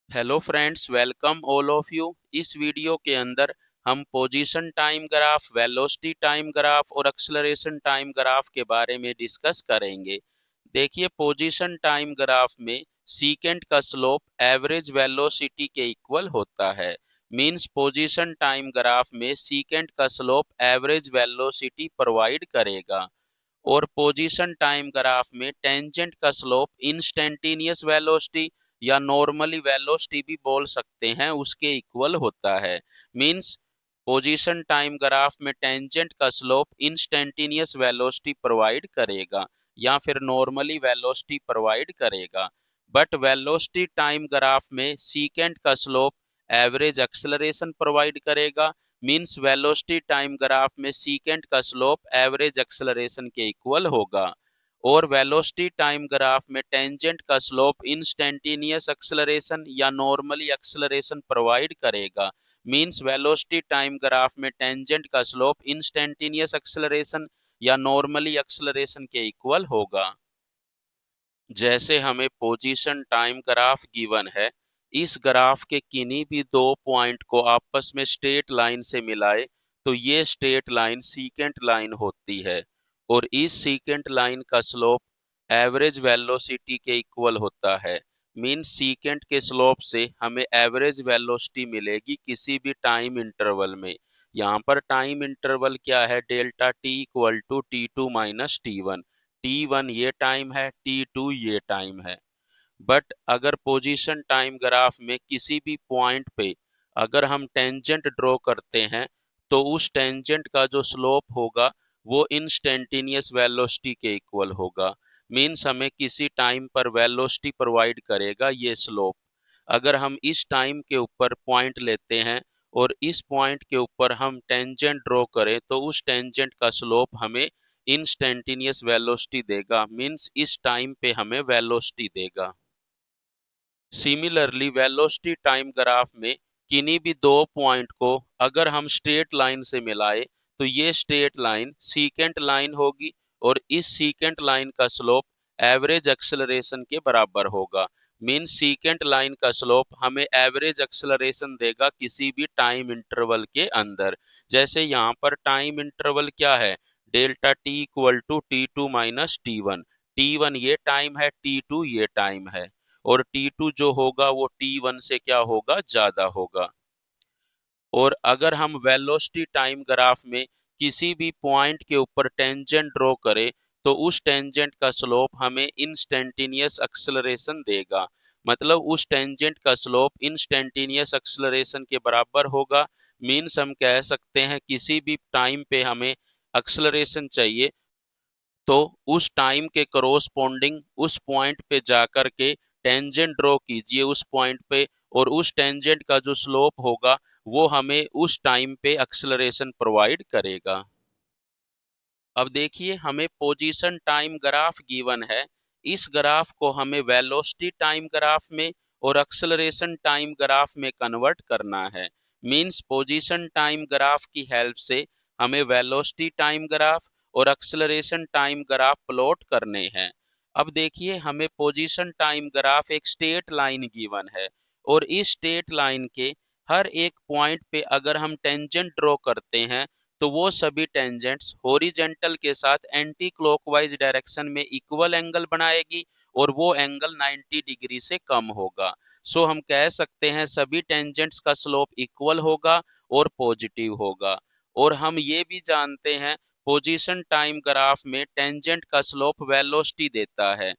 Hello friends, welcome all of you. इस video के अंदर हम position time graph, velocity time graph और एक्सेलरेशन टाइम ग्राफ के बारे में डिस्कस करेंगे। देखिए, पोजीशन टाइम ग्राफ में सीकेंट का स्लोप एवरेज वेलोसिटी के इक्वल होता है। मींस पोजीशन टाइम ग्राफ में सीकेंट का स्लोप एवरेज वेलोसिटी प्रोवाइड करेगा। और पोजीशन टाइम ग्राफ में टेंजेंट का स्लोप इंस्टेंटेनियस वेलोसिटी या नॉर्मली वेलोसिटी भी बोल सकते हैं, उसके इक्वल होता है। मींस पोजीशन टाइम ग्राफ में टेंजेंट का स्लोप इंस्टेंटेनियस वेलोसिटी प्रोवाइड करेगा या फिर नॉर्मली वेलोसिटी प्रोवाइड करेगा। बट वेलोसिटी टाइम ग्राफ में सीकेंट का स्लोप एवरेज एक्सेलरेशन प्रोवाइड करेगा। मींस वेलोसिटी टाइम ग्राफ में सीकेंट का स्लोप एवरेज एक्सेलरेशन के इक्वल होगा। और वेलोसिटी टाइम ग्राफ में टेंजेंट का स्लोप इंस्टेंटेनियस एक्सेलरेशन या नॉर्मली एक्सेलरेशन प्रोवाइड करेगा। मींस वेलोसिटी टाइम ग्राफ में टेंजेंट का स्लोप इंस्टेंटेनियस एक्सेलरेशन या नॉर्मली एक्सेलरेशन के इक्वल होगा। जैसे हमें पोजीशन टाइम ग्राफ गिवन है, इस ग्राफ के किन्हीं भी दो पॉइंट को आपस में स्ट्रेट लाइन से मिलाए तो ये स्ट्रेट लाइन सीकेंट लाइन होती है। और इस सीकेंट लाइन का स्लोप एवरेज वेलोसिटी के इक्वल होता है। मीन सीकेंट के स्लोप से हमें एवरेज वेलोसिटी मिलेगी किसी भी टाइम इंटरवल में। यहाँ पर टाइम इंटरवल क्या है? Delta T equal to T2 minus T1। T1 ये टाइम है, T2 ये टाइम है। बट अगर पोजीशन टाइम ग्राफ में किसी भी पॉइंट पे अगर हम टेंजेंट ड्रॉ करते हैं तो उस टेंजेंट का जो स्लोप होगा वो इंस्टेंटेनियस वेलोसिटी के इक्वल होगा। मींस हमें किसी टाइम पर वेलोसिटी प्रोवाइड करेगा ये स्लोप। अगर हम इस टाइम के ऊपर पॉइंट लेते हैं और इस पॉइंट के ऊपर हम टेंजेंट ड्रॉ करें तो उस टेंजेंट का स्लोप हमें इंस्टेंटेनियस वेलोसिटी देगा। मींस इस टाइम पे हमें वेलोसिटी देगा। सिमिलरली वेलोसिटी टाइम ग्राफ में किन्हीं भी दो पॉइंट को अगर हम स्ट्रेट लाइन से मिलाए तो ये स्ट्रेट लाइन सीकेंट लाइन होगी और इस सीकेंट लाइन का स्लोप एवरेज एक्सेलरेशन के बराबर होगा। मीन सीकेंट लाइन का स्लोप हमें एवरेज एक्सेलरेशन देगा किसी भी टाइम इंटरवल के अंदर। जैसे यहाँ पर टाइम इंटरवल क्या है? Delta T equal to T2 minus T1। T1 ये टाइम है, T2 ये टाइम है। और T2 जो होगा वो T1 से क्या होगा? ज्यादा होगा। और अगर हम वेलोसिटी टाइम ग्राफ में किसी भी पॉइंट के ऊपर टेंजेंट ड्रॉ करें तो उस टेंजेंट का स्लोप हमें इंस्टेंटेनियस एक्सेलरेशन देगा। मतलब उस टेंजेंट का स्लोप इंस्टेंटेनियस एक्सेलरेशन के बराबर होगा। मीन्स हम कह सकते हैं किसी भी टाइम पे हमें एक्सेलरेशन चाहिए तो उस टाइम के करोस्पोंडिंग उस पॉइंट पे जाकर के टेंजेंट ड्रॉ कीजिए उस पॉइंट पे। और उस टेंजेंट का जो स्लोप होगा वो हमें उस टाइम पे एक्सेलरेशन प्रोवाइड करेगा। अब देखिए, हमें पोजीशन टाइम ग्राफ गिवन है। इस ग्राफ को हमें वेलोसिटी टाइम ग्राफ में और एक्सेलरेशन टाइम ग्राफ में कन्वर्ट करना है। मींस पोजीशन टाइम ग्राफ की हेल्प से हमें वेलोसिटी टाइम ग्राफ और एक्सेलरेशन टाइम ग्राफ प्लॉट करने हैं। अब देखिए, हमें पोजीशन टाइम ग्राफ एक स्ट्रेट लाइन गिवन है और इस स्ट्रेट लाइन के हर एक पॉइंट पे अगर हम टेंजेंट ड्रॉ करते हैं तो वो सभी टेंजेंट्स हॉरिजेंटल के साथ एंटी क्लॉकवाइज डायरेक्शन में इक्वल एंगल बनाएगी और वो एंगल 90 डिग्री से कम होगा। सो हम कह सकते हैं सभी टेंजेंट्स का स्लोप इक्वल होगा और पॉजिटिव होगा। और हम ये भी जानते हैं पोजीशन टाइम ग्राफ में टेंजेंट का स्लोप वेलोसिटी देता है।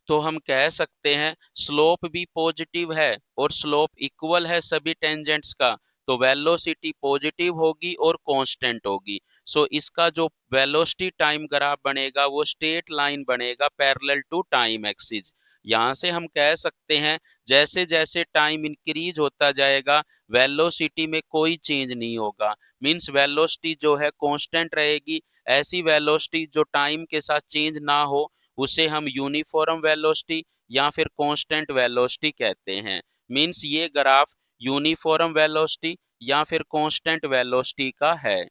तो हम कह सकते हैं स्लोप भी पॉजिटिव है और स्लोप इक्वल है सभी टेंजेंट्स का। तो वेलोसिटी पॉजिटिव होगी और कांस्टेंट होगी। सो इसका जो वेलोसिटी टाइम ग्राफ बनेगा वो स्ट्रेट लाइन बनेगा पैरेलल टू टाइम एक्सिस। यहाँ से हम कह सकते हैं जैसे जैसे टाइम इंक्रीज होता जाएगा वेलोसिटी में कोई चेंज नहीं होगा। मींस वेलोसिटी जो है कांस्टेंट रहेगी। ऐसी वेलोसिटी जो टाइम के साथ चेंज ना हो उसे हम यूनिफॉर्म वेलोसिटी या फिर कांस्टेंट वेलोसिटी कहते हैं। मींस ये ग्राफ यूनिफॉर्म वेलोसिटी या फिर कांस्टेंट वेलोसिटी का है।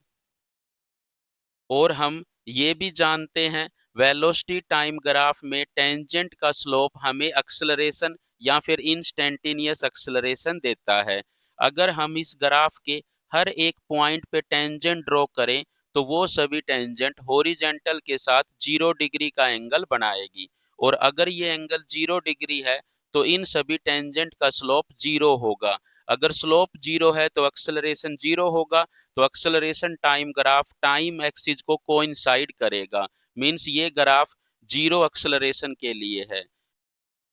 और हम ये भी जानते हैं वेलोसिटी टाइम ग्राफ में टेंजेंट का स्लोप हमें एक्सेलरेशन या फिर इंस्टेंटेनियस एक्सेलरेशन देता है। अगर हम इस ग्राफ के हर एक पॉइंट पे टेंजेंट ड्रॉ करें तो वो सभी टेंजेंट हॉरिजॉन्टल के साथ 0 डिग्री का एंगल बनाएगी, और अगर ये एंगल 0 डिग्री है तो इन सभी टेंजेंट का स्लोप 0 होगा। अगर स्लोप 0 है तो एक्सेलरेशन 0 होगा, तो acceleration time graph time axis को कोइंसाइड करेगा। मीन्स ये ग्राफ 0 एक्सेलरेशन के लिए है।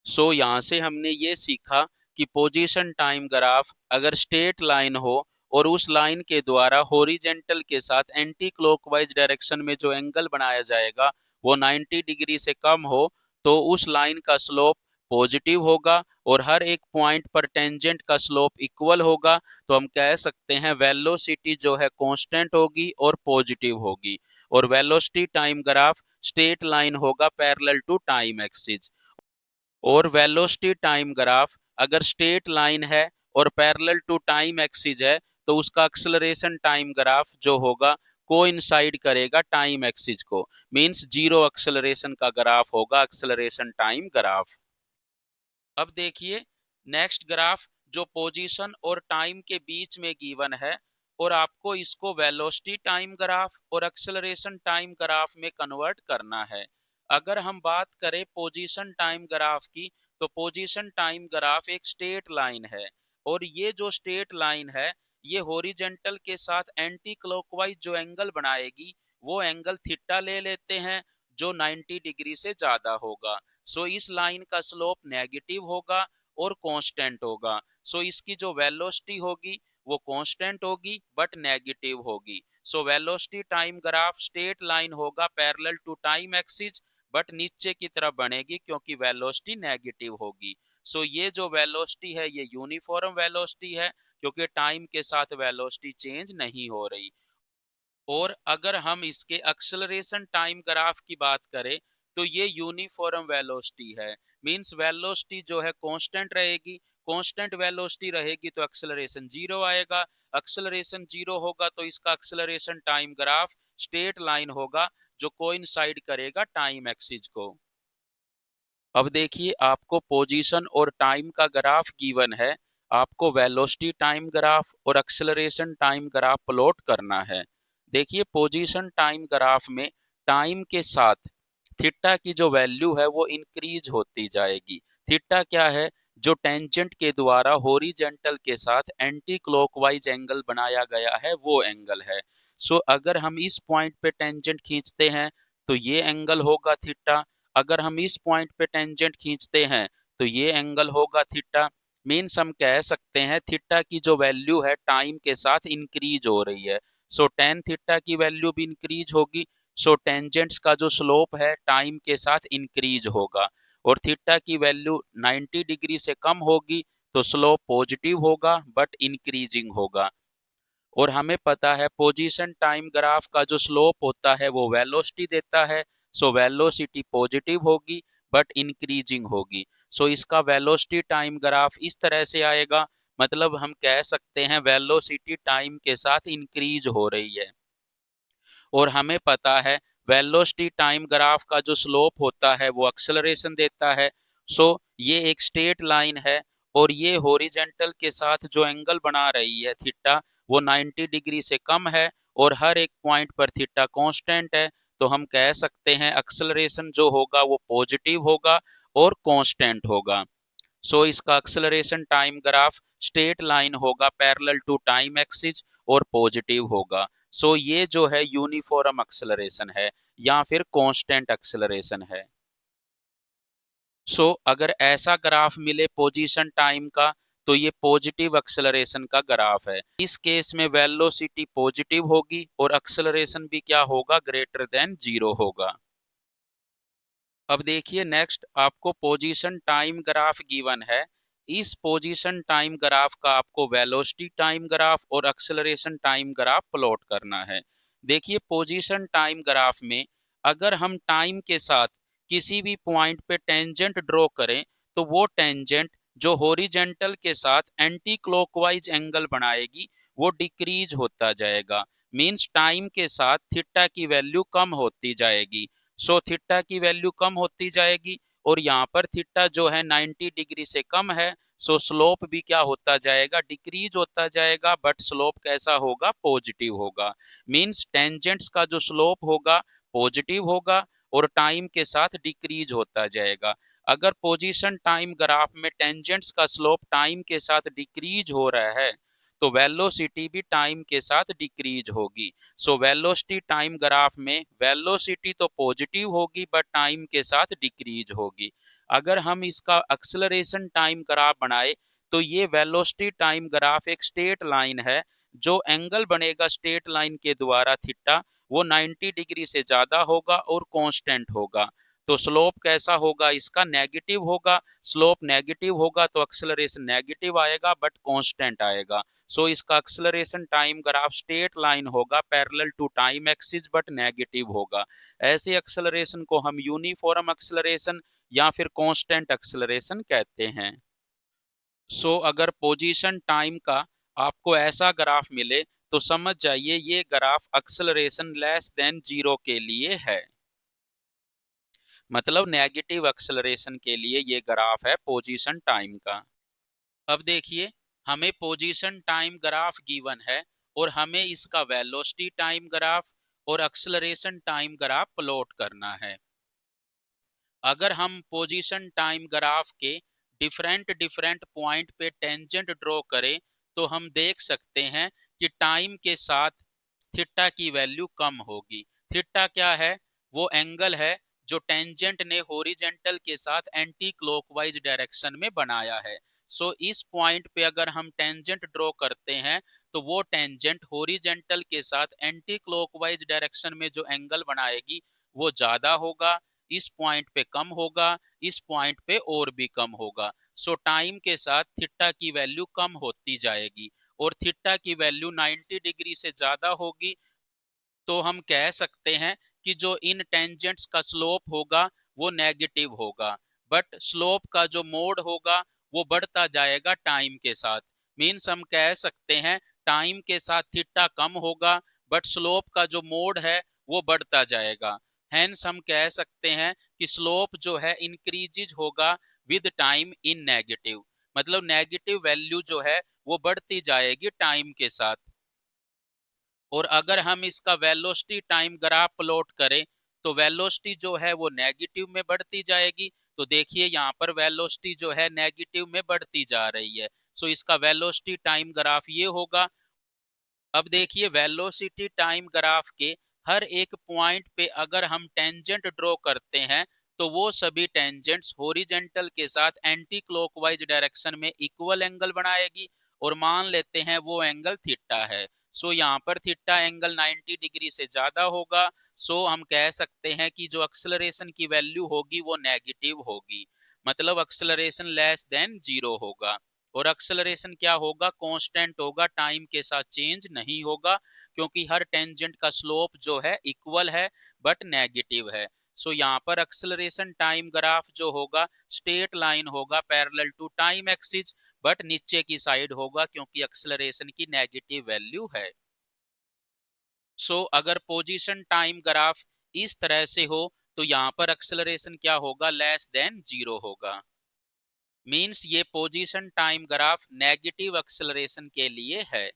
सो यहाँ से हमने ये सीखा कि पोजीशन टाइम ग्राफ अगर स्ट्रेट लाइन हो और उस लाइन के द्वारा हॉरिजॉन्टल के साथ एंटी क्लॉकवाइज डायरेक्शन में जो एंगल बनाया जाएगा वो 90 डिग्री से कम हो, तो उस लाइन का स्लोप पॉजिटिव होगा और हर एक पॉइंट पर टेंजेंट का स्लोप इक्वल होगा। तो हम कह सकते हैं वेलोसिटी जो है कांस्टेंट होगी और पॉजिटिव होगी, और velocity time graph straight line होगा पैरेलल टू टाइम एक्सिस। और वेलोसिटी टाइम ग्राफ अगर स्ट्रेट लाइन है और पैरेलल टू टाइम एक्सिस है तो उसका एक्सेलरेशन टाइम ग्राफ जो होगा कोइंसाइड करेगा टाइम एक्सिस को। मींस 0 एक्सेलरेशन का ग्राफ होगा एक्सेलरेशन टाइम ग्राफ। अब देखिए नेक्स्ट ग्राफ जो पोजीशन और टाइम के बीच में गिवन है, और आपको इसको वेलोसिटी टाइम ग्राफ और एक्सेलरेशन टाइम ग्राफ में कन्वर्ट करना है। अगर हम बात करें पोजीशन टाइम ग्राफ की, तो पोजीशन टाइम ग्राफ एक स्ट्रेट लाइन है, और ये जो स्ट्रेट लाइन है ये हॉरिजॉन्टल के साथ एंटी क्लॉकवाइज जो एंगल बनाएगी वो एंगल थीटा ले लेते हैं जो 90 डिग्री से ज्यादा होगा। सो इस लाइन का स्लोप नेगेटिव होगा और कांस्टेंट होगा। सो इसकी जो वेलोसिटी होगी वो कांस्टेंट होगी बट नेगेटिव होगी। So velocity time graph straight line होगा parallel to time axis, but नीचे की तरफ बनेगी क्योंकि वेलोसिटी नेगेटिव होगी। सो ये जो वेलोसिटी है ये यूनिफॉर्म वेलोसिटी है क्योंकि टाइम के साथ वेलोसिटी चेंज नहीं हो रही। और अगर हम इसके एक्सेलरेशन टाइम ग्राफ की बात करें तो ये यूनिफॉर्म वेलोसिटी है। मींस वेलोसिटी जो है कांस्टेंट रहेगी, कांस्टेंट वेलोसिटी रहेगी तो एक्सेलरेशन 0 आएगा, एक्सेलरेशन 0 होगा तो इसका acceleration time graph straight line होगा जो कोइंसाइड करेगा टाइम एक्सिस को। अब देखिए आपको पोजीशन और टाइम का ग्राफ गिवन है, आपको वेलोसिटी टाइम ग्राफ और एक्सेलरेशन टाइम ग्राफ प्लॉट करना है। देखिए पोजीशन टाइम ग्राफ में टाइम के साथ थीटा की जो वैल्यू है वो इंक्रीज होती जाएगी। थीटा क्या है? जो टेंजेंट के द्वारा हॉरिजॉन्टल के साथ एंटी क्लॉकवाइज एंगल बनाया गया है वो एंगल है। सो अगर हम इस पॉइंट पे टेंजेंट खींचते हैं तो ये एंगल होगा थीटा। अगर हम इस पॉइंट पे टेंजेंट खींचते हैं तो ये एंगल होगा थीटा। मीन्स हम कह सकते हैं थीटा की जो वैल्यू है टाइम के साथ इंक्रीज हो रही है। सो टेन थीटा की वैल्यू भी इंक्रीज होगी, सो टेंजेंट्स का जो स्लोप है टाइम के साथ इंक्रीज होगा। और थीटा की वैल्यू 90 डिग्री से कम होगी तो स्लोप पॉजिटिव होगा बट इंक्रीजिंग होगा। और हमें पता है पोजीशन टाइम ग्राफ का जो स्लोप होता है वो वेलोसिटी देता है। सो वेलोसिटी पॉजिटिव होगी बट इंक्रीजिंग होगी। सो इसका वेलोसिटी टाइम ग्राफ इस तरह से आएगा, मतलब हम कह सकते हैं वेलोसिटी टाइम के साथ इंक्रीज हो रही है। और हमें पता है वेलोसिटी टाइम ग्राफ का जो स्लोप होता है वो एक्सेलरेशन देता है। सो ये एक स्ट्रेट लाइन है और ये हॉरिजॉन्टल के साथ जो एंगल बना रही है थीटा वो 90 डिग्री से कम है और हर एक पॉइंट पर थीटा कांस्टेंट है। तो हम कह सकते हैं एक्सेलरेशन जो होगा वो पॉजिटिव होगा और कांस्टेंट होगा। सो इसका acceleration time graph straight line होगा पैरेलल टू टाइम एक्सिस और पॉजिटिव होगा। सो ये जो है यूनिफॉर्म एक्सेलरेशन है या फिर कांस्टेंट एक्सेलरेशन है। सो अगर ऐसा ग्राफ मिले पोजीशन टाइम का तो ये पॉजिटिव एक्सेलरेशन का ग्राफ है। इस केस में वेलोसिटी पॉजिटिव होगी और एक्सेलरेशन भी क्या होगा? ग्रेटर देन 0 होगा। अब देखिए नेक्स्ट आपको पोजीशन टाइम ग्राफ गिवन है। इस पोजीशन टाइम ग्राफ का आपको वेलोसिटी टाइम ग्राफ और एक्सेलरेशन टाइम ग्राफ प्लॉट करना है। देखिए पोजीशन टाइम ग्राफ में अगर हम टाइम के साथ किसी भी पॉइंट पे टेंजेंट ड्रॉ करें तो वो टेंजेंट जो हॉरिजॉन्टल के साथ एंटी क्लॉकवाइज एंगल बनाएगी वो डिक्रीज होता जाएगा। मींस टाइम के साथ थीटा की वैल्यू कम होती जाएगी। सो थीटा की वैल्यू कम होती जाएगी और यहाँ पर थीटा जो है 90 डिग्री से कम है, सो स्लोप भी क्या होता जाएगा, डिक्रीज होता जाएगा, बट स्लोप कैसा होगा, पॉजिटिव होगा। मींस टेंजेंट्स का जो स्लोप होगा पॉजिटिव होगा और टाइम के साथ डिक्रीज होता जाएगा। अगर पोजीशन टाइम ग्राफ में टेंजेंट्स का स्लोप टाइम के साथ डिक्रीज हो रहा है तो वेलोसिटी भी टाइम के साथ डिक्रीज होगी। सो वेलोसिटी टाइम ग्राफ में वेलोसिटी तो पॉजिटिव होगी बट टाइम के साथ डिक्रीज होगी। अगर हम इसका एक्सेलरेशन टाइम ग्राफ बनाए तो ये वेलोसिटी टाइम ग्राफ एक स्ट्रेट लाइन है। जो एंगल बनेगा स्ट्रेट लाइन के द्वारा थीटा वो 90 डिग्री से ज्यादा होगा और कांस्टेंट होगा। तो स्लोप कैसा होगा, इसका नेगेटिव होगा। स्लोप नेगेटिव होगा तो एक्सेलरेशन नेगेटिव आएगा बट कांस्टेंट आएगा। सो इसका acceleration time graph straight line होगा parallel to time axis but negative होगा। ऐसे एक्सेलरेशन को हम यूनिफॉर्म एक्सेलरेशन या फिर कांस्टेंट एक्सेलरेशन कहते हैं। सो अगर पोजीशन टाइम का आपको ऐसा ग्राफ मिले तो समझ जाइए ये ग्राफ एक्सेलरेशन लेस देन 0 के लिए है, मतलब नेगेटिव एक्सेलरेशन के लिए ये ग्राफ है पोजीशन टाइम का। अब देखिए हमें पोजीशन टाइम ग्राफ गिवन है और हमें इसका वेलोसिटी टाइम ग्राफ और एक्सेलरेशन टाइम ग्राफ प्लॉट करना है। अगर हम पोजीशन टाइम ग्राफ के डिफरेंट डिफरेंट पॉइंट पे टेंजेंट ड्रॉ करें तो हम देख सकते हैं कि टाइम के साथ थीटा की वैल्यू कम होगी। थीटा क्या है, वो एंगल है जो टेंजेंट ने हॉरिजॉन्टल के साथ एंटी क्लॉकवाइज डायरेक्शन में बनाया है। सो इस पॉइंट पे अगर हम टेंजेंट ड्रॉ करते हैं तो वो टेंजेंट हॉरिजॉन्टल के साथ एंटी क्लॉकवाइज डायरेक्शन में जो एंगल बनाएगी वो ज्यादा होगा, इस पॉइंट पे कम होगा, इस पॉइंट पे और भी कम होगा। सो टाइम के साथ थीटा की वैल्यू कम होती जाएगी और थीटा की वैल्यू 90 डिग्री से ज्यादा होगी तो हम कह सकते हैं कि जो इन टेंजेंट्स का स्लोप होगा वो नेगेटिव होगा, बट स्लोप का जो मोड होगा वो बढ़ता जाएगा टाइम के साथ। मीन्स हम कह सकते हैं टाइम के साथ थीटा कम होगा बट स्लोप का जो मोड है वो बढ़ता जाएगा। हेंस हम कह सकते हैं कि स्लोप जो है इंक्रीजेज होगा विद टाइम इन नेगेटिव, मतलब नेगेटिव वैल्यू जो है वो बढ़ती जाएगी टाइम के साथ। और अगर हम इसका वेलोसिटी टाइम ग्राफ प्लॉट करें तो वेलोसिटी जो है वो नेगेटिव में बढ़ती जाएगी। तो देखिए यहाँ पर वेलोसिटी जो है नेगेटिव में बढ़ती जा रही है। सो इसका वेलोसिटी टाइम ग्राफ ये होगा। अब देखिए वेलोसिटी टाइम ग्राफ के हर एक पॉइंट पे अगर हम टेंजेंट ड्रॉ करते हैं तो वो सभी टेंजेंट्स हॉरिजॉन्टल के साथ एंटी क्लॉकवाइज डायरेक्शन में इक्वल एंगल बनाएगी और मान लेते हैं वो एंगल थीटा है। सो यहाँ पर थीटा एंगल 90 डिग्री से ज्यादा होगा। सो हम कह सकते हैं कि जो एक्सेलरेशन की वैल्यू होगी वो नेगेटिव होगी, मतलब एक्सेलरेशन लेस देन 0 होगा। और एक्सेलरेशन क्या होगा, कांस्टेंट होगा, टाइम के साथ चेंज नहीं होगा क्योंकि हर टेंजेंट का स्लोप जो है इक्वल है बट नेगेटिव है। सो यहाँ पर एक्सेलरेशन टाइम ग्राफ जो होगा स्ट्रेट लाइन होगा parallel to time axis but नीचे की साइड होगा क्योंकि एक्सेलरेशन की नेगेटिव वैल्यू है। सो अगर पोजीशन टाइम ग्राफ इस तरह से हो तो यहाँ पर एक्सेलरेशन क्या होगा, लेस देन 0 होगा। मीन्स ये position time graph negative acceleration के लिए है।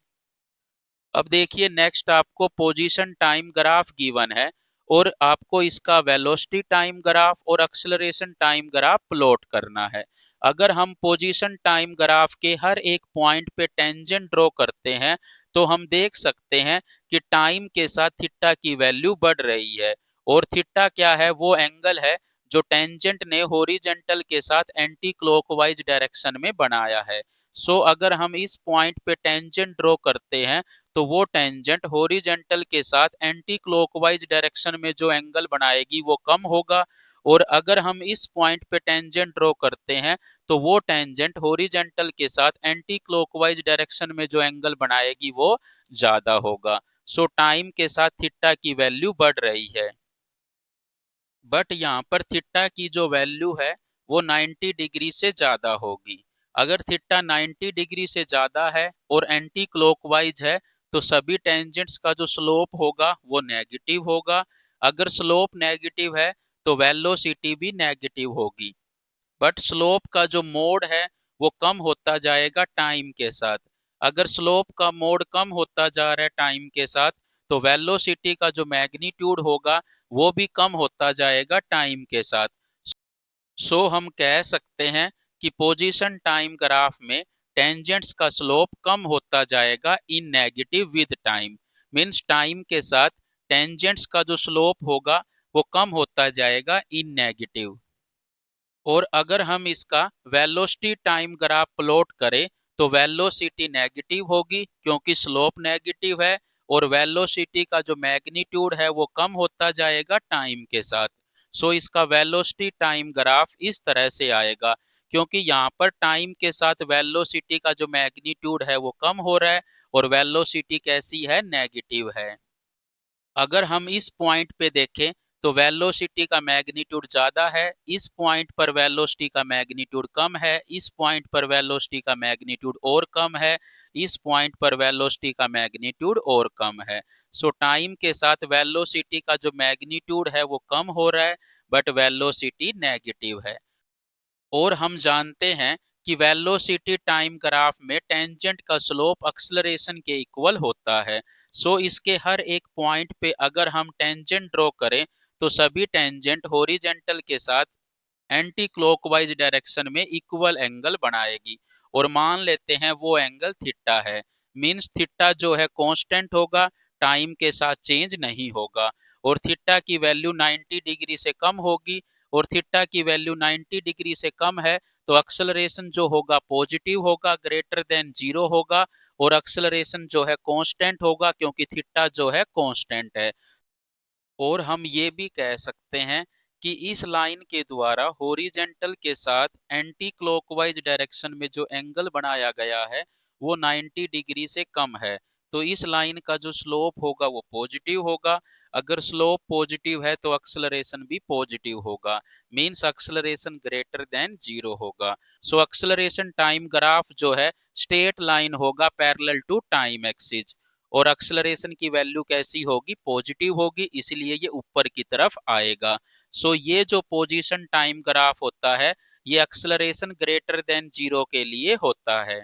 अब देखिए नेक्स्ट आपको पोजीशन टाइम ग्राफ गिवन है और आपको इसका वेलोसिटी टाइम ग्राफ और एक्सेलरेशन टाइम ग्राफ प्लॉट करना है। अगर हम पोजीशन टाइम ग्राफ के हर एक पॉइंट पे टेंजेंट ड्रॉ करते हैं तो हम देख सकते हैं कि टाइम के साथ थीटा की वैल्यू बढ़ रही है और थीटा क्या है, वो एंगल है जो टेंजेंट ने हॉरिजॉन्टल के साथ एंटी क्लॉकवाइज डायरेक्शन में बनाया है। सो अगर हम इस पॉइंट पे टेंजेंट ड्रॉ करते हैं तो वो टेंजेंट हॉरिजॉन्टल के साथ एंटी क्लॉकवाइज डायरेक्शन में जो एंगल बनाएगी वो कम होगा और अगर हम इस पॉइंट पे टेंजेंट ड्रॉ करते हैं तो वो टेंजेंट हॉरिजॉन्टल के साथ एंटी क्लॉकवाइज डायरेक्शन में जो एंगल बनाएगी वो ज्यादा होगा। सो टाइम के साथ थीटा की वैल्यू बढ़ रही है बट यहाँ पर थीटा की जो वैल्यू है वो 90 डिग्री से ज्यादा होगी। अगर थीटा 90 डिग्री से ज्यादा है और एंटी क्लॉकवाइज है तो सभी टेंजेंट्स का जो स्लोप होगा वो नेगेटिव होगा। अगर स्लोप नेगेटिव है तो वेलोसिटी भी नेगेटिव होगी। बट स्लोप का जो मोड है वो कम होता जाएगा टाइम के साथ। अगर स्लोप का मोड कम होता जा रहा है टाइम के साथ तो वेलोसिटी का जो मैग्नीट्यूड होगा वो भी कम होता जाएगा टाइम के साथ। सो हम कह सकते हैं कि पोजीशन टाइम ग्राफ में टेंजेंट्स का स्लोप कम होता जाएगा in negative with time. Means time के साथ टेंजेंट्स का जो स्लोप होगा वो कम होता जाएगा इन नेगेटिव। और अगर हम इसका वेलोसिटी टाइम ग्राफ प्लॉट करें तो वेलोसिटी नेगेटिव होगी क्योंकि स्लोप नेगेटिव है, और वेलोसिटी का जो मैग्नीट्यूड है वो कम होता जाएगा टाइम के साथ। सो इसका वेलोसिटी टाइम ग्राफ इस तरह से आएगा, क्योंकि यहाँ पर टाइम के साथ वेलोसिटी का जो मैग्नीट्यूड है वो कम हो रहा है और वेलोसिटी कैसी है, नेगेटिव है। अगर हम इस पॉइंट पे देखें तो वेलोसिटी का मैग्नीट्यूड ज्यादा है, इस पॉइंट पर वेलोसिटी का मैग्नीट्यूड कम है, इस पॉइंट पर वेलोसिटी का मैग्नीट्यूड और कम है, इस पॉइंट पर वेलोसिटी का मैग्नीट्यूड और कम है। सो टाइम के साथ वेलोसिटी का जो मैग्नीट्यूड है वो कम हो रहा है बट वेलोसिटी नेगेटिव है। और हम जानते हैं कि वेलोसिटी टाइम ग्राफ में टेंजेंट का स्लोप एक्सेलरेशन के इक्वल होता है। सो इसके हर एक पॉइंट पे अगर हम टेंजेंट ड्रॉ करें तो सभी टेंजेंट हॉरिजॉन्टल के साथ एंटी क्लॉकवाइज डायरेक्शन में इक्वल एंगल बनाएगी, और मान लेते हैं वो एंगल थीटा है। मींस थीटा जो है कांस्टेंट होगा, टाइम के साथ चेंज नहीं होगा, और थीटा की वैल्यू 90 डिग्री से कम होगी, और थीटा की वैल्यू 90 डिग्री से कम है तो एक्सेलरेशन जो होगा पॉजिटिव होगा, ग्रेटर देन जीरो होगा, और एक्सेलरेशन जो है कांस्टेंट होगा क्योंकि थीटा जो है कांस्टेंट है। और हम ये भी कह सकते हैं कि इस लाइन के द्वारा हॉरिजॉन्टल के साथ एंटी क्लॉकवाइज डायरेक्शन में जो एंगल बनाया गया है वो 90 डिग्री से कम है, तो इस लाइन का जो स्लोप होगा वो पॉजिटिव होगा। अगर स्लोप पॉजिटिव है तो एक्सेलरेशन भी पॉजिटिव होगा, means acceleration greater than zero होगा। सो एक्सेलरेशन टाइम ग्राफ जो है स्ट्रेट लाइन होगा पैरेलल टू टाइम एक्सिस, और एक्सेलरेशन की वैल्यू कैसी होगी, पॉजिटिव होगी, इसलिए ये ऊपर की तरफ आएगा। सो ये जो पोजीशन टाइम ग्राफ होता है ये एक्सेलरेशन ग्रेटर देन जीरो के लिए होता है।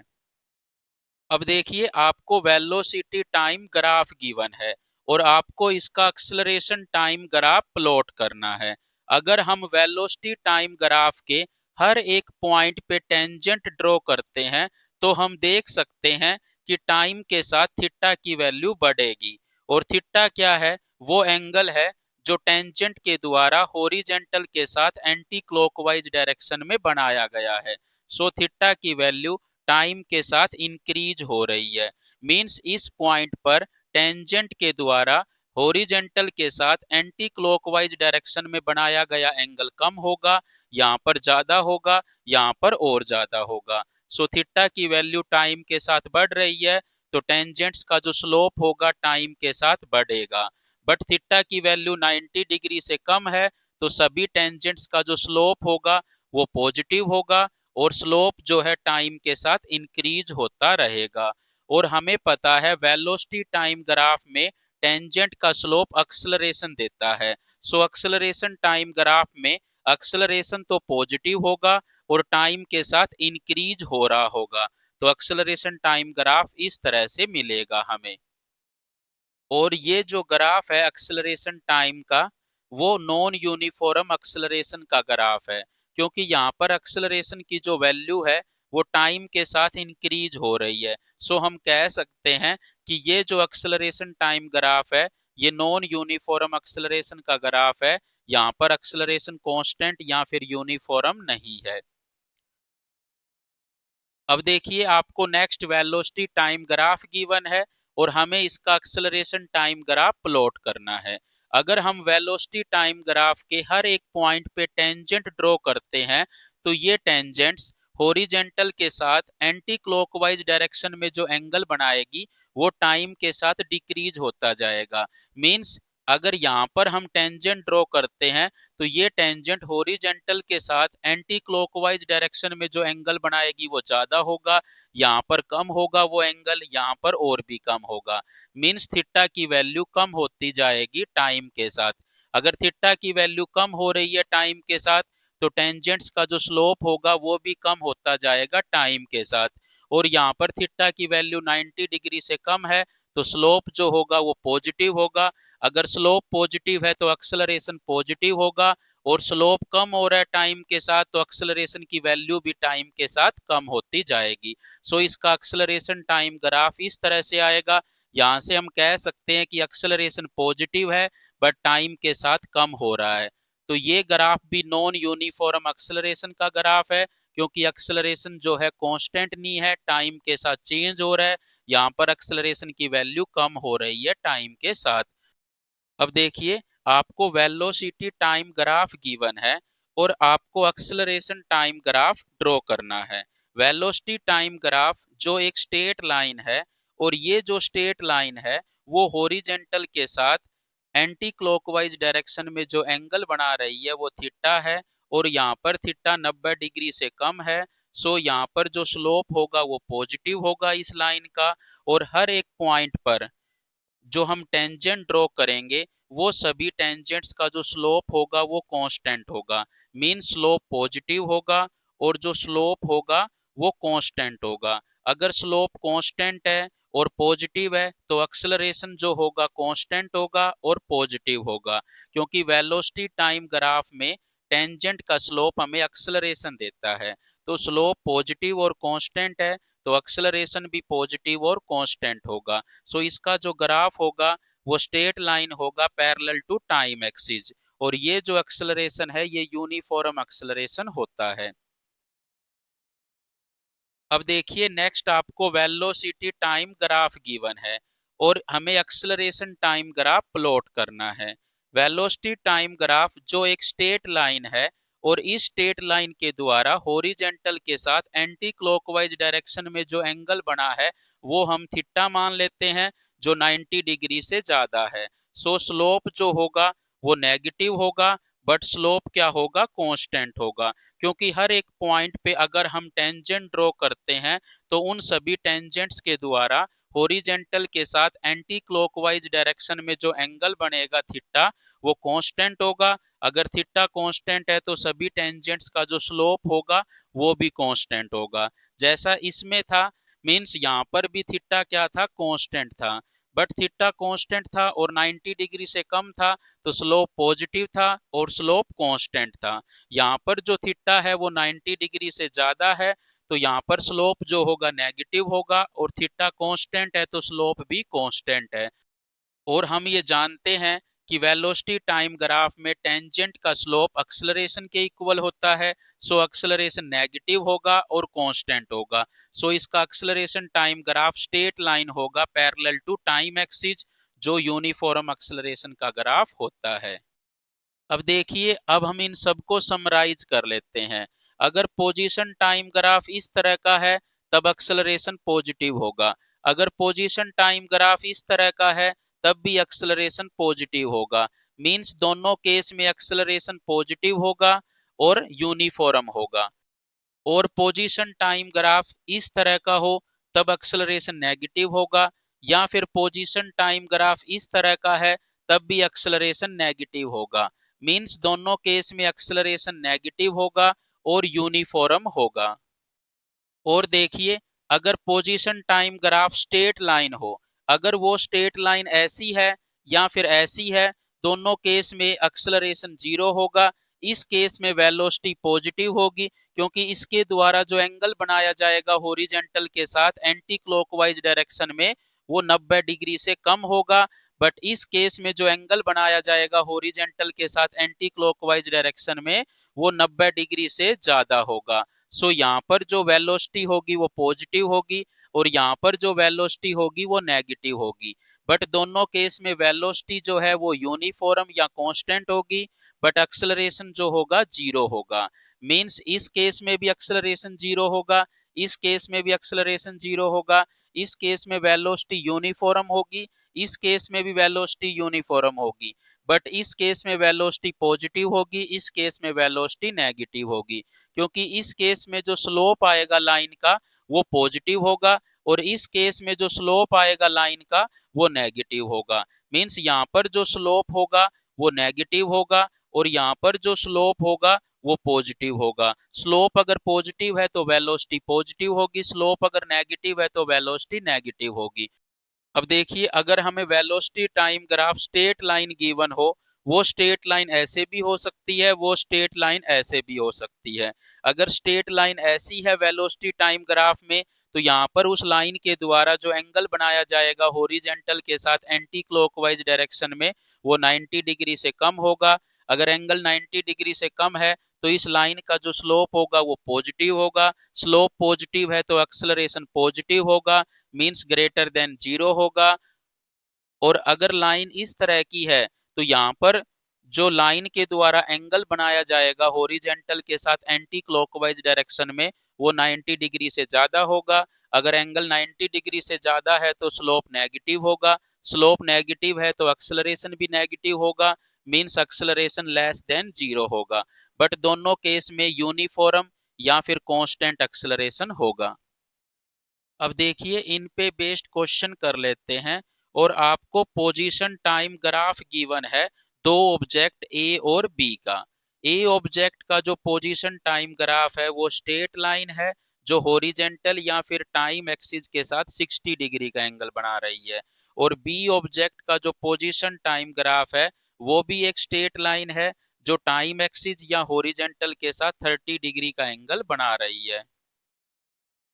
अब देखिए आपको वेलोसिटी टाइम ग्राफ गिवन है और आपको इसका एक्सेलरेशन टाइम ग्राफ प्लॉट करना है। अगर हम वेलोसिटी टाइम ग्राफ के हर एक पॉइंट पे टेंजेंट ड्रॉ करते हैं तो हम देख सकते हैं कि टाइम के साथ थीटा की वैल्यू बढ़ेगी, और थीटा क्या है, वो एंगल है जो टेंजेंट के द्वारा हॉरिजॉन्टल के साथ एंटी क्लॉकवाइज डायरेक्शन में बनाया गया है। सो थीटा की वैल्यू टाइम के साथ इंक्रीज हो रही है। मींस इस पॉइंट पर टेंजेंट के द्वारा हॉरिजॉन्टल के साथ एंटी क्लॉकवाइज डायरेक्शन में बनाया गया एंगल कम होगा, यहाँ पर ज्यादा होगा, यहाँ पर और ज्यादा होगा। सो थीटा की वैल्यू टाइम के साथ बढ़ रही है तो टेंजेंट्स का जो स्लोप होगा टाइम के साथ बढ़ेगा। बट थीटा की वैल्यू 90 डिग्री से कम है तो सभी टेंजेंट्स का जो स्लोप होगा वो पॉजिटिव होगा, और स्लोप जो है टाइम के साथ इंक्रीज होता रहेगा। और हमें पता है वेलोसिटी टाइम ग्राफ में टेंजेंट का स्लोप एक्सेलरेशन देता है। सो एक्सेलरेशन टाइम ग्राफ में एक्सेलरेशन तो पॉजिटिव होगा और टाइम के साथ इंक्रीज हो रहा होगा, तो एक्सेलरेशन टाइम ग्राफ इस तरह से मिलेगा हमें। और ये जो ग्राफ है एक्सेलरेशन टाइम का वो नॉन यूनिफॉर्म एक्सेलरेशन का ग्राफ है, क्योंकि यहाँ पर एक्सेलरेशन की जो वैल्यू है वो टाइम के साथ इंक्रीज हो रही है। सो हम कह सकते हैं कि ये जो एक्सेलरेशन टाइम ग्राफ है ये नॉन यूनिफॉर्म एक्सेलरेशन का ग्राफ है, यहाँ पर एक्सेलरेशन कांस्टेंट या फिर यूनिफॉर्म नहीं है। अब देखिए आपको next velocity time graph given है और हमें इसका एक्सेलरेशन टाइम ग्राफ प्लॉट करना है। अगर हम वेलोसिटी टाइम ग्राफ के हर एक पॉइंट पे टेंजेंट ड्रॉ करते हैं तो ये टेंजेंट्स हॉरिजॉन्टल के साथ एंटी क्लॉकवाइज डायरेक्शन में जो एंगल बनाएगी वो टाइम के साथ डिक्रीज होता जाएगा। मींस अगर यहाँ पर हम टेंजेंट ड्रॉ करते हैं तो ये टेंजेंट हॉरिजॉन्टल के साथ एंटी क्लॉकवाइज डायरेक्शन में जो एंगल बनाएगी वो ज्यादा होगा, यहाँ पर कम होगा वो एंगल, यहाँ पर और भी कम होगा। मींस थीटा की वैल्यू कम होती जाएगी टाइम के साथ। अगर थीटा की वैल्यू कम हो रही है टाइम के साथ तो टेंजेंट्स का जो स्लोप होगा वो भी कम होता जाएगा टाइम के साथ। और यहाँ पर थीटा की वैल्यू 90 डिग्री से कम है तो स्लोप जो होगा वो पॉजिटिव होगा। अगर स्लोप पॉजिटिव है तो एक्सेलरेशन पॉजिटिव होगा, और स्लोप कम हो रहा है टाइम के साथ तो एक्सेलरेशन की वैल्यू भी टाइम के साथ कम होती जाएगी। सो इसका एक्सेलरेशन टाइम ग्राफ इस तरह से आएगा। यहां से हम कह सकते हैं कि एक्सेलरेशन पॉजिटिव है बट टाइम के साथ कम हो रहा है। तो ये ग्राफ भी नॉन यूनिफॉर्म एक्सेलरेशन का ग्राफ है, क्योंकि एक्सेलरेशन जो है कांस्टेंट नहीं है, टाइम के साथ चेंज हो रहा है। यहाँ पर एक्सेलरेशन की वैल्यू कम हो रही है टाइम के साथ। अब देखिए, आपको वेलोसिटी टाइम ग्राफ गिवन है और आपको एक्सेलरेशन टाइम ग्राफ ड्रॉ करना है। वेलोसिटी टाइम ग्राफ जो एक स्ट्रेट लाइन है, और ये जो स्ट्रेट लाइन है वो हॉरिजॉन्टल के साथ एंटी क्लॉकवाइज डायरेक्शन में जो एंगल बना रही है वो थीटा है, और यहाँ पर थीटा 90 डिग्री से कम है। सो यहाँ पर जो स्लोप होगा वो पॉजिटिव होगा इस लाइन का, और हर एक पॉइंट पर जो हम टेंजेंट ड्रॉ करेंगे वो सभी टेंजेंट्स का जो स्लोप होगा वो कांस्टेंट होगा। मीन स्लोप पॉजिटिव होगा और जो स्लोप होगा वो कांस्टेंट होगा। अगर स्लोप कांस्टेंट है और पॉजिटिव है तो एक्सेलरेशन जो होगा कांस्टेंट होगा और पॉजिटिव होगा, क्योंकि वेलोसिटी टाइम ग्राफ में टेंजेंट का स्लोप हमें एक्सेलरेशन देता है। तो स्लोप पॉजिटिव और कांस्टेंट है तो एक्सेलरेशन भी पॉजिटिव और कांस्टेंट होगा। सो इसका जो ग्राफ होगा वो स्ट्रेट लाइन होगा पैरेलल टू टाइम एक्सिस, और ये जो एक्सेलरेशन है ये यूनिफॉर्म एक्सेलरेशन होता है। अब देखिए, नेक्स्ट आपको वेलोसिटी टाइम ग्राफ गिवन है और हमें एक्सेलरेशन टाइम ग्राफ प्लॉट करना है। वेलोसिटी टाइम ग्राफ जो एक स्ट्रेट लाइन है, और इस स्ट्रेट लाइन के द्वारा हॉरिजॉन्टल के साथ एंटी क्लॉकवाइज डायरेक्शन में जो एंगल बना है वो हम थीटा मान लेते हैं, जो 90 डिग्री से ज्यादा है। सो स्लोप जो होगा वो नेगेटिव होगा, बट स्लोप क्या होगा, कांस्टेंट होगा, क्योंकि हर एक पॉइंट पे अगर हम टेंजेंट ड्रॉ करते हैं तो उन सभी टेंजेंट्स के द्वारा हॉरिजॉन्टल के साथ एंटी क्लॉकवाइज डायरेक्शन में जो एंगल बनेगा थीटा वो कांस्टेंट होगा। अगर थीटा कांस्टेंट है तो सभी टेंजेंट्स का जो स्लोप होगा वो भी कांस्टेंट होगा, जैसा इसमें था। मींस यहाँ पर भी थीटा क्या था, कांस्टेंट था, बट थीटा कांस्टेंट था और 90 डिग्री से कम था तो स्लोप पॉजिटिव था और स्लोप कांस्टेंट था। यहाँ पर जो थीटा है वो 90 डिग्री से ज्यादा है तो यहाँ पर स्लोप जो होगा नेगेटिव होगा, और थीटा कांस्टेंट है तो स्लोप भी कांस्टेंट है। और हम ये जानते हैं कि वेलोसिटी टाइम ग्राफ में टेंजेंट का स्लोप एक्सेलरेशन के इक्वल होता है। सो एक्सेलरेशन नेगेटिव होगा और कांस्टेंट होगा। सो इसका acceleration time graph straight line होगा पैरेलल टू टाइम एक्सिस, जो यूनिफॉर्म एक्सेलरेशन का ग्राफ होता है। अब देखिए, अब हम इन सबको समराइज कर लेते हैं। अगर पोजीशन टाइम ग्राफ इस तरह का है तब एक्सेलरेशन पॉजिटिव होगा। अगर पोजीशन टाइम ग्राफ इस तरह का है तब भी एक्सेलरेशन पॉजिटिव होगा। मींस दोनों केस में एक्सेलरेशन पॉजिटिव होगा और यूनिफॉर्म होगा। और पोजीशन टाइम ग्राफ इस तरह का हो तब एक्सेलरेशन नेगेटिव होगा, या फिर पोजीशन टाइम ग्राफ इस तरह का है तब भी एक्सेलरेशन नेगेटिव होगा। मींस दोनों केस में एक्सेलरेशन नेगेटिव होगा और यूनिफॉर्म होगा। और देखिए, अगर position time graph straight line हो, अगर वो स्ट्रेट लाइन ऐसी है या फिर ऐसी है, दोनों केस में एक्सेलरेशन जीरो होगा। इस केस में वेलोसिटी पॉजिटिव होगी, क्योंकि इसके द्वारा जो एंगल बनाया जाएगा हॉरिजॉन्टल के साथ एंटी क्लॉकवाइज डायरेक्शन में वो 90 डिग्री से कम होगा। बट इस केस में जो एंगल बनाया जाएगा हॉरिजॉन्टल के साथ एंटी क्लॉकवाइज डायरेक्शन में वो 90 डिग्री से ज्यादा होगा। सो यहाँ पर जो वेलोसिटी होगी वो पॉजिटिव होगी और यहाँ पर जो वेलोसिटी होगी वो नेगेटिव होगी। बट दोनों केस में वेलोसिटी जो है वो यूनिफॉर्म या कांस्टेंट होगी, बट एक्सेलरेशन जो होगा जीरो होगा। मींस इस केस में भी एक्सेलरेशन जीरो होगा, इस केस में भी एक्सेलरेशन जीरो होगा, इस केस में वेलोसिटी यूनिफॉर्म होगी, इस केस में भी वेलोसिटी यूनिफॉर्म होगी। बट इस केस में वेलोसिटी पॉजिटिव होगी, इस केस में वेलोसिटी नेगेटिव होगी, क्योंकि इस केस में जो स्लोप आएगा लाइन का वो पॉजिटिव होगा और इस केस में जो स्लोप आएगा लाइन का वो नेगेटिव होगा। मींस यहाँ पर जो स्लोप होगा वो नेगेटिव होगा और यहाँ पर जो स्लोप होगा वो पॉजिटिव होगा। स्लोप अगर पॉजिटिव है तो वेलोसिटी पॉजिटिव होगी, स्लोप अगर नेगेटिव है तो वेलोसिटी नेगेटिव होगी। अब देखिए, अगर हमें velocity time graph straight line given हो, वो स्ट्रेट लाइन ऐसे भी हो सकती है, वो स्ट्रेट लाइन ऐसे भी हो सकती है। अगर स्ट्रेट लाइन ऐसी है वेलोसिटी टाइम ग्राफ में, तो यहाँ पर उस लाइन के द्वारा जो एंगल बनाया जाएगा हॉरिजेंटल के साथ एंटी क्लॉकवाइज डायरेक्शन में, वो 90 डिग्री से कम होगा। अगर एंगल 90 डिग्री से कम है तो इस लाइन का जो स्लोप होगा वो पॉजिटिव होगा। स्लोप पॉजिटिव है तो एक्सेलरेशन पॉजिटिव होगा, मीन्स ग्रेटर देन जीरो होगा। और अगर लाइन इस तरह की है तो यहाँ पर जो लाइन के द्वारा एंगल बनाया जाएगा हॉरिजेंटल के साथ एंटी क्लॉकवाइज डायरेक्शन में, वो 90 डिग्री से ज्यादा होगा। अगर एंगल 90 डिग्री से ज्यादा है तो स्लोप नेगेटिव होगा, स्लोप नेगेटिव है तो एक्सेलरेशन भी नेगेटिव होगा, means acceleration less than zero होगा। बट दोनों केस में यूनिफॉर्म या फिर कांस्टेंट एक्सेलरेशन होगा। अब देखिए, इन पे बेस्ड क्वेश्चन कर लेते हैं। और आपको पोजीशन टाइम ग्राफ गिवन है दो ऑब्जेक्ट ए और बी का। ए ऑब्जेक्ट का जो पोजीशन टाइम ग्राफ है वो स्ट्रेट लाइन है जो हॉरिजेंटल या फिर टाइम एक्सिस के साथ 60 डिग्री का एंगल बना रही है। और बी ऑब्जेक्ट का जो पोजीशन टाइम ग्राफ है वो भी एक स्ट्रेट लाइन है जो टाइम एक्सिस या हॉरिजेंटल के साथ 30 डिग्री का एंगल बना रही है।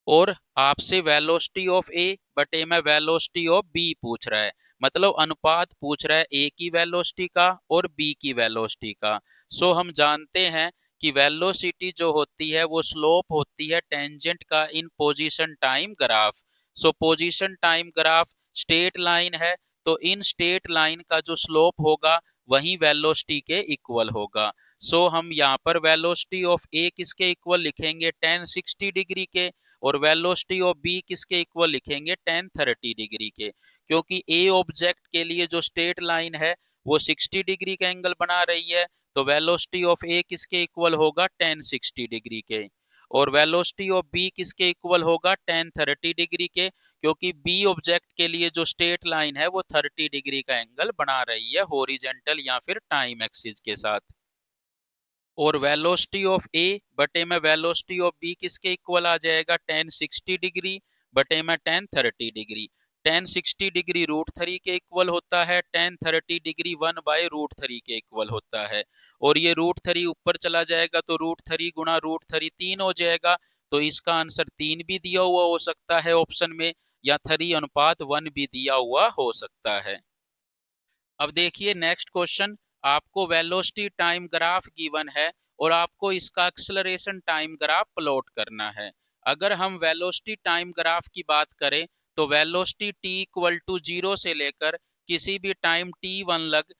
और आपसे वेलोसिटी ऑफ ए बटे में वेलोसिटी ऑफ बी पूछ रहा है, मतलब अनुपात पूछ रहा है ए की वेलोसिटी का और बी की वेलोसिटी का। सो हम जानते हैं कि वेलोसिटी जो होती है वो स्लोप होती है टेंजेंट का इन पोजीशन टाइम ग्राफ। सो position time graph straight line है, तो इन स्ट्रेट लाइन का जो स्लोप होगा वही वेलोसिटी के इक्वल होगा। सो हम यहाँ पर वेलोसिटी ऑफ ए किसके इक्वल लिखेंगे, tan 60 डिग्री के। और वेलोसिटी ऑफ बी किसके इक्वल लिखेंगे, tan 30 डिग्री के। क्योंकि ए ऑब्जेक्ट के लिए जो स्ट्रेट लाइन है वो 60 डिग्री का एंगल बना रही है, तो वेलोसिटी ऑफ ए किसके इक्वल होगा, tan 60 डिग्री के। और वेलोसिटी ऑफ बी किसके इक्वल होगा, tan 30 डिग्री के, क्योंकि बी ऑब्जेक्ट के लिए जो स्ट्रेट लाइन है वो 30 डिग्री का एंगल बना रही है हॉरिजेंटल या फिर टाइम एक्सिस के साथ। और वेलोसिटी ऑफ ए बटे में वेलोसिटी ऑफ बी किसके इक्वल आ जाएगा, tan 60 डिग्री बटे में tan 30 डिग्री। tan 60 डिग्री √3 के इक्वल होता है, tan 30 डिग्री 1/√3 के इक्वल होता है। और ये √3 ऊपर चला जाएगा तो √3 गुणा √3 3 हो जाएगा। तो इसका आंसर 3 भी दिया हुआ हो सकता है ऑप्शन में, या 3:1 भी दिया हुआ हो सकता है। अब देखिए नेक्स्ट क्वेश्चन, आपको वेलोसिटी टाइम ग्राफ गिवन है और आपको इसका एक्सेलरेशन टाइम ग्राफ प्लॉट करना है। अगर हम वेलोसिटी टाइम ग्राफ की बात करें तो वेलोसिटी t इक्वल टू 0 से लेकर किसी भी टाइम t1 लग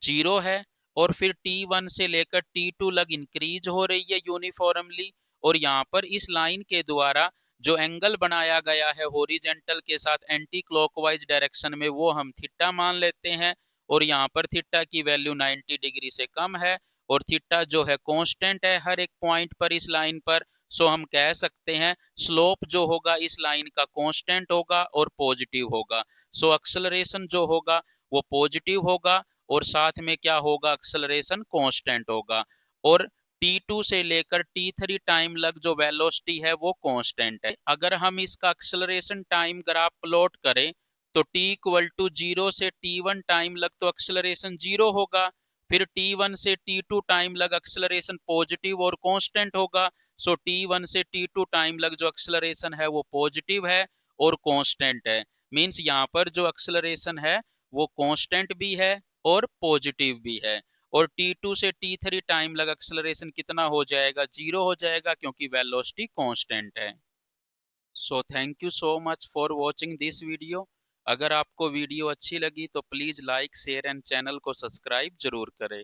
0 है, और फिर T1 से लेकर T2 लग इंक्रीज हो रही है यूनिफॉर्मली। और यहाँ पर इस लाइन के द्वारा जो एंगल बनाया गया है हॉरिजेंटल के साथ एंटी क्लॉकवाइज डायरेक्शन में वो हम थीटा मान लेते हैं। और यहाँ पर थीटा की वैल्यू 90 डिग्री से कम है और थीटा जो है कांस्टेंट है हर एक पॉइंट पर इस लाइन पर। सो हम कह सकते हैं स्लोप जो होगा इस लाइन का कांस्टेंट होगा और पॉजिटिव होगा। सो एक्सेलरेशन जो होगा वो पॉजिटिव होगा और साथ में क्या होगा, एक्सेलरेशन कांस्टेंट होगा। और T2 से लेकर T3 टाइम लग जो वेलोसिटी है वो कांस्टेंट है। अगर हम इसका एक्सेलरेशन टाइम ग्राफ प्लॉट करें तो T इक्वल टू 0 से T1 टाइम लग तो एक्सेलरेशन 0 होगा, फिर T1 से T2 टाइम लग एक्सेलरेशन पॉजिटिव और कांस्टेंट होगा। सो T1 से T2 टाइम लग जो एक्सेलरेशन है वो पॉजिटिव है और कांस्टेंट है। मींस यहाँ पर जो एक्सेलरेशन है वो कांस्टेंट भी है और पॉजिटिव भी है। और T2 से T3 टाइम लग एक्सेलरेशन कितना हो जाएगा, 0 हो जाएगा, क्योंकि वेलोसिटी कांस्टेंट है। So thank you so much for watching this video. अगर आपको वीडियो अच्छी लगी तो please like share and channel को सब्सक्राइब जरूर करें।